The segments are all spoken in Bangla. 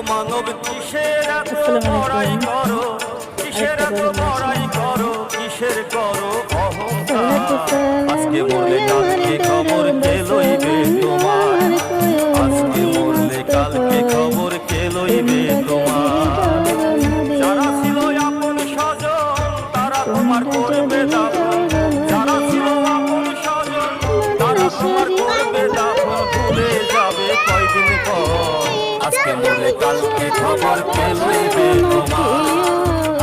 মানব কিসের এত বড়াই করো, কিসের এত বড়াই করো, কিসের করো অহংকার। আজকে মরলে কালকে খবর কে লইবে তোমার, আজকে মরলে কালকে খবর কে লইবে তোমার। যারা ছিল আপন স্বজন তারা তোমার করবে দাফন, যারা ছিল আপন স্বজন তারা তোমার করবে দাফন। ভুলে যাবে কয়দিন পর, আজকে মরলে কালকে খবর কে লইবে তোমার,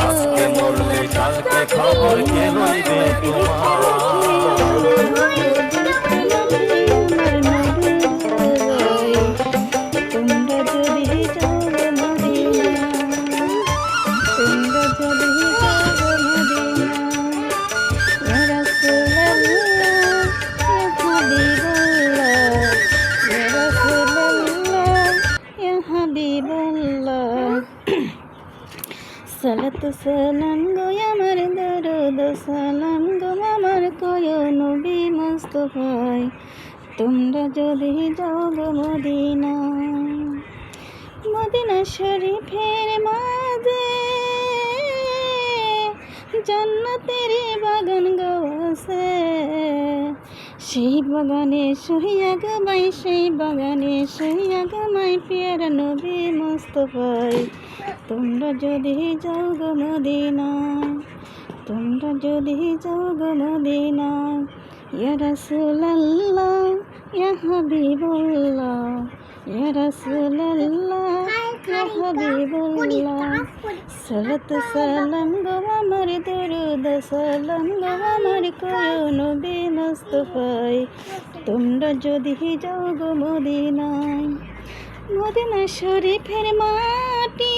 আজকে মরলে কালকে খবর কে লইবে তোমার। সালাত সালাম গো আমার দরুদ সালাম গো আমার কয় নবী মুস্তাফায়, তোমরা যদি যাও গো মদিনা। মদিনা শরীফের মাঝে জান্নাতের বাগান গো আছে, সেই বাগানে সহিয়া গমাই, সেই বাগানে সহিয়া গমাই পিয়ারা নবী মুস্তাফায়। তোমরা যদি যাও গো মদিনায়, তোমরা যদি যাও গো মদিনায়। ইয়া রাসূলুল্লাহ ইয়া হাবিবুল্লাহ, ইয়া রাসূলুল্লাহ ইয়া হাবিবুল্লাহ। সালাত সালাম গো আমার দরুদ সালাম গো আমার কয় নবী মুস্তাফায়, তোমরা যদি যাও গো মদিনায়। মদিনা শরীফের মাটি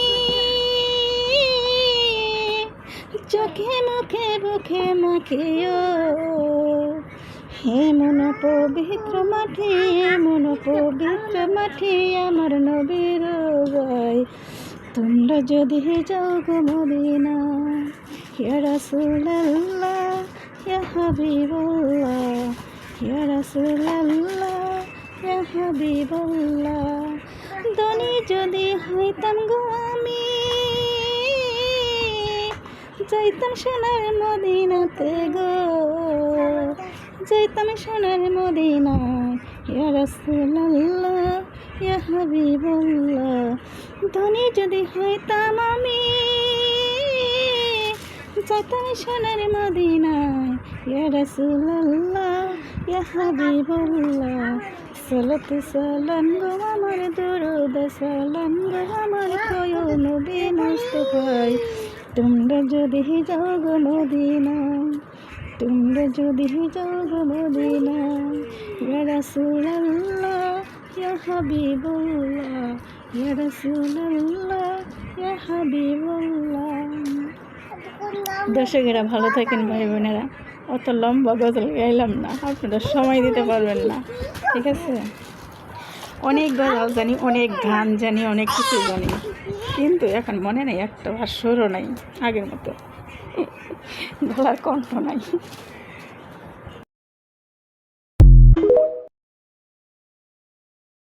চোখে মুখে বুকে মাখিও, হে মন পবিত্র মাটি, মন পবিত্র মাটি আমার নবীর গায়। তোমরা যদি যাও গো মদিনা। ইয়া রাসূলুল্লাহ ইয়া হাবিবুল্লাহ, ইয়া রাসূলুল্লাহ ইয়া হাবিবুল্লাহ। ধনী যদি হইতাম গো আমি, যাইতাম সোনার মদিনাতে গো, যাইতাম সোনার মদিনায়। ইয়া রাসূলুল্লাহ ইয়া হাবিবুল্লাহ। ধনী যদি হইতাম আমি, যাইতাম সোনার মদিনায়। ইয়া রাসূলুল্লাহ ইয়া হাবিবুল্লাহ। সালাত সালাম গো আমার দরুদ সালাম গো আমার কয় নবী মুস্তাফায়, তোমরা যদি যাও গো মদিনায়, তোমরা যদি যাও গো মদিনায়। ইয়া রাসূলুল্লাহ ইয়া হাবিবুল্লাহ, ইয়া রাসূলুল্লাহ ইয়া হাবিবুল্লাহ। দর্শকেরা ভালো থাকেন ভাই বোনেরা, অত লম্বা গজল গাইলাম না, আপনারা সময় দিতে পারবেন না, ঠিক আছে। অনেক গজল জানি, অনেক গান জানি, অনেক কিছু জানি, কিন্তু এখন মনে নেই একটা সুরও নাই আগের মতো, গলার কণ্ঠ নাই।